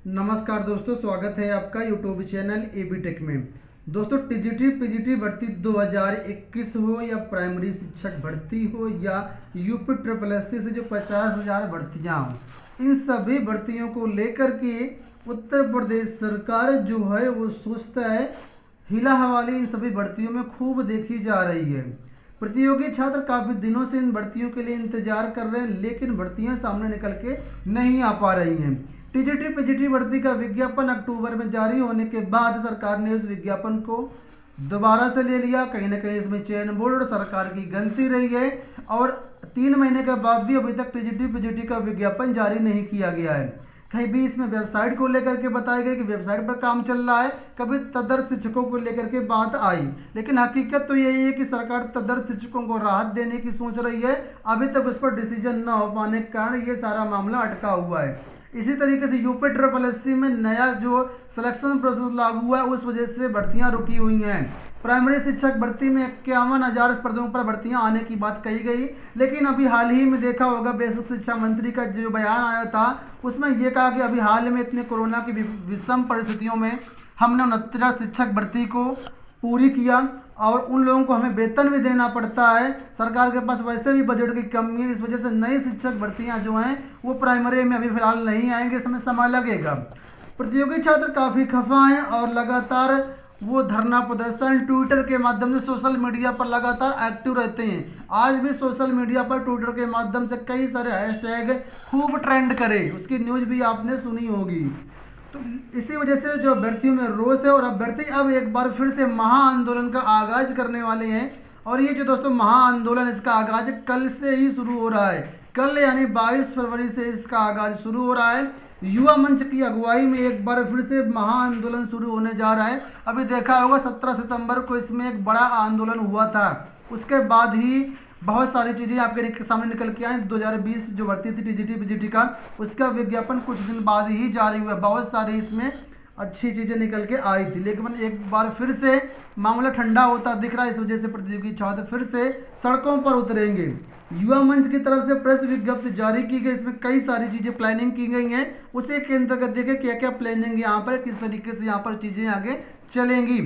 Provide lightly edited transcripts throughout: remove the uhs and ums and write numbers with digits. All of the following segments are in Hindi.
नमस्कार दोस्तों, स्वागत है आपका यूट्यूब चैनल एबी टेक में। दोस्तों, टीजीटी पीजीटी भर्ती 2021 हो या प्राइमरी शिक्षक भर्ती हो या यूपी ट्रिपल एससी से जो 50,000 भर्तियां हो, इन सभी भर्तियों को लेकर के उत्तर प्रदेश सरकार जो है वो सुस्त है। हिला हवाली इन सभी भर्तियों में खूब देखी जा रही है। प्रतियोगी छात्र काफ़ी दिनों से इन भर्तियों के लिए इंतजार कर रहे हैं, लेकिन भर्तियां सामने निकल के नहीं आ पा रही हैं। टीजीटी पीजीटी भर्ती का विज्ञापन अक्टूबर में जारी होने के बाद सरकार ने उस विज्ञापन को दोबारा से ले लिया। कहीं ना कहीं इसमें चयन बोर्ड और सरकार की गलती रही है और 3 महीने के बाद भी अभी तक टीजीटी पीजीटी का विज्ञापन जारी नहीं किया गया है। कहीं भी इसमें वेबसाइट को लेकर के बताया गया कि वेबसाइट पर काम चल रहा है, कभी तदर्थ शिक्षकों को लेकर के बात आई, लेकिन हकीकत तो यही है कि सरकार तदर्थ शिक्षकों को राहत देने की सोच रही है। अभी तक उस पर डिसीजन न हो पाने के कारण ये सारा मामला अटका हुआ है। इसी तरीके से यूपी ट्रिपल एससी में नया जो सिलेक्शन प्रोसेस लागू हुआ है, उस वजह से भर्तियां रुकी हुई हैं। प्राइमरी शिक्षक भर्ती में 51,000 पदों पर भर्तियां आने की बात कही गई, लेकिन अभी हाल ही में देखा होगा बेसिक शिक्षा मंत्री का जो बयान आया था, उसमें यह कहा कि अभी हाल में इतने कोरोना की विषम परिस्थितियों में हमने 69 शिक्षक भर्ती को पूरी किया और उन लोगों को हमें वेतन भी देना पड़ता है। सरकार के पास वैसे भी बजट की कमी है, इस वजह से नई शिक्षक भर्तियां जो हैं वो प्राइमरी में अभी फिलहाल नहीं आएंगे, इसमें समय लगेगा। प्रतियोगी छात्र काफ़ी खफा हैं और लगातार वो धरना प्रदर्शन ट्विटर के माध्यम से सोशल मीडिया पर लगातार एक्टिव रहते हैं। आज भी सोशल मीडिया पर ट्विटर के माध्यम से कई सारे हैशटैग खूब ट्रेंड करे, उसकी न्यूज़ भी आपने सुनी होगी। तो इसी वजह से जो अभ्यर्थियों में रोष है और अभ्यर्थी अब एक बार फिर से महाआंदोलन का आगाज करने वाले हैं। और ये जो दोस्तों महाआंदोलन, इसका आगाज कल से ही शुरू हो रहा है। कल यानी 22 फरवरी से इसका आगाज शुरू हो रहा है। युवा मंच की अगुवाई में एक बार फिर से महाआंदोलन शुरू होने जा रहा है। अभी देखा होगा 17 सितंबर को इसमें एक बड़ा आंदोलन हुआ था, उसके बाद ही बहुत सारी चीज़ें आपके सामने निकल के आई। 2020 जो भर्ती थी टीजीटी पीजीटी का, उसका विज्ञापन कुछ दिन बाद ही जारी हुआ। बहुत सारी इसमें अच्छी चीज़ें निकल के आई थी, लेकिन एक बार फिर से मामला ठंडा होता दिख रहा है। इस वजह से प्रतियोगी छात्र फिर से सड़कों पर उतरेंगे। युवा मंच की तरफ से प्रेस विज्ञप्ति जारी की गई, इसमें कई सारी चीज़ें प्लानिंग की गई हैं। उसी के अंतर्गत देखें क्या क्या प्लानिंग यहाँ पर, किस तरीके से यहाँ पर चीज़ें आगे चलेंगी।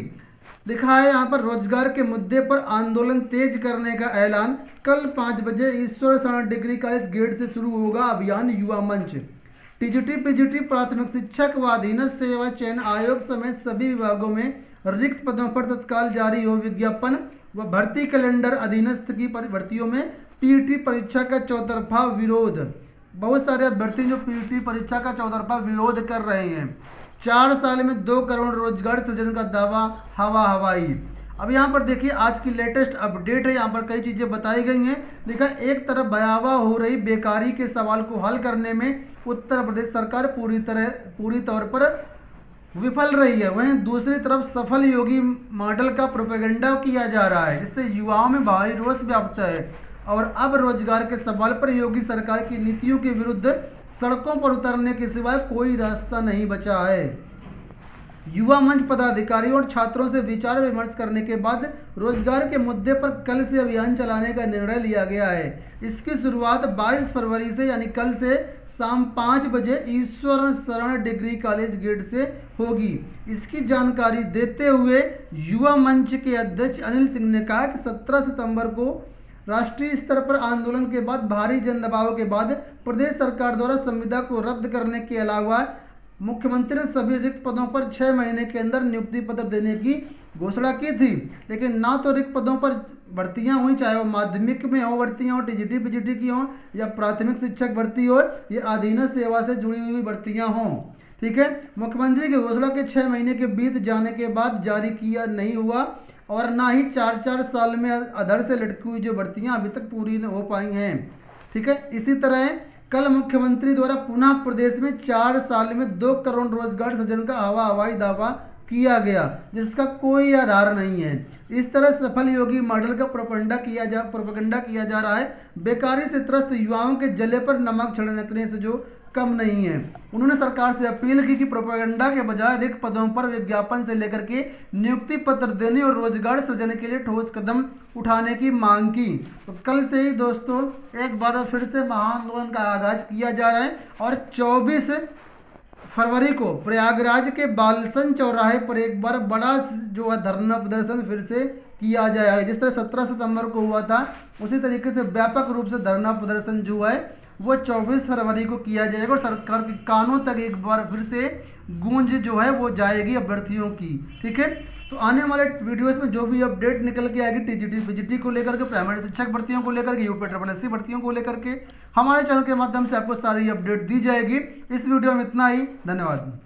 लिखा है यहाँ पर, रोजगार के मुद्दे पर आंदोलन तेज करने का ऐलान। कल 5 बजे ईश्वर शरण डिग्री कॉलेज गेट से शुरू होगा अभियान युवा मंच। टीजीटी पीजीटी प्राथमिक शिक्षक व अधीनस्थ सेवा चयन आयोग समेत सभी विभागों में रिक्त पदों पर तत्काल जारी हो विज्ञापन व भर्ती कैलेंडर। अधीनस्थ की भर्तियों में पीटी परीक्षा का चौतरफा विरोध। बहुत सारे अभ्यर्थी जो पीटी परीक्षा का चौतरफा विरोध कर रहे हैं। 4 साल में 2 करोड़ रोजगार सृजन का दावा हवा हवाई। अब यहाँ पर देखिए आज की लेटेस्ट अपडेट है, यहाँ पर कई चीज़ें बताई गई हैं। देखा, एक तरफ भयावह हो रही बेकारी के सवाल को हल करने में उत्तर प्रदेश सरकार पूरी तौर पर विफल रही है, वहीं दूसरी तरफ सफल योगी मॉडल का प्रोपेगेंडा किया जा रहा है, जिससे युवाओं में भारी रोष व्याप्त है। और अब रोजगार के सवाल पर योगी सरकार की नीतियों के विरुद्ध सड़कों पर उतरने के सिवाय कोई रास्ता नहीं बचा है। युवा मंच पदाधिकारियों और छात्रों से विचार विमर्श करने के बाद रोजगार के मुद्दे पर कल से अभियान चलाने का निर्णय लिया गया है। इसकी शुरुआत 22 फरवरी से यानी कल से शाम 5 बजे ईश्वर शरण डिग्री कॉलेज गेट से होगी। इसकी जानकारी देते हुए युवा मंच के अध्यक्ष अनिल सिंह ने कहा कि 17 सितंबर को राष्ट्रीय स्तर पर आंदोलन के बाद भारी जन दबाव के बाद प्रदेश सरकार द्वारा संविदा को रद्द करने के अलावा मुख्यमंत्री ने सभी रिक्त पदों पर 6 महीने के अंदर नियुक्ति पत्र देने की घोषणा की थी, लेकिन ना तो रिक्त पदों पर भर्तियां हुई, चाहे वो माध्यमिक में हो भर्तियां हो, टीजीटी पीजीटी की हो या प्राथमिक शिक्षक भर्ती हो, या अधीनस्थ सेवा से जुड़ी हुई भर्तियां हों। ठीक है, मुख्यमंत्री की घोषणा के 6 महीने के बीत जाने के बाद जारी किया नहीं हुआ और ना ही 4-4 साल में अधर से लटकी हुई जो भर्तियां अभी तक पूरी हो पाई हैं। ठीक है, इसी तरह कल मुख्यमंत्री द्वारा पुनः प्रदेश में 4 साल में 2 करोड़ रोजगार सृजन का हवा हवाई दावा किया गया, जिसका कोई आधार नहीं है। इस तरह सफल योगी मॉडल का प्रोपेगेंडा किया जा रहा है। बेकारी से त्रस्त युवाओं के जले पर नमक छिड़कने से जो कम नहीं है। उन्होंने सरकार से अपील की कि प्रोपेगेंडा के बजाय रिक्त पदों पर विज्ञापन से लेकर के नियुक्ति पत्र देने और रोजगार सृजन के लिए ठोस कदम उठाने की मांग की। तो कल से ही दोस्तों एक बार फिर से महाआंदोलन का आगाज किया जा रहा है और 24 फरवरी को प्रयागराज के बालसन चौराहे पर एक बार बड़ा जो है धरना प्रदर्शन फिर से किया जाएगा। जिस तरह 17 सितंबर को हुआ था उसी तरीके से व्यापक रूप से धरना प्रदर्शन जो है वो 24 फरवरी को किया जाएगा और सरकार के कानों तक एक बार फिर से गूंज जो है वो जाएगी अभ्यर्थियों की। ठीक है, तो आने वाले वीडियोस में जो भी अपडेट निकल के आएगी टीजीटी पीजीटी को लेकर के, प्राइमरी शिक्षक भर्तियों को लेकर के, यूपी SSC भर्तियों को लेकर के हमारे चैनल के माध्यम से आपको सारी अपडेट दी जाएगी। इस वीडियो में इतना ही, धन्यवाद।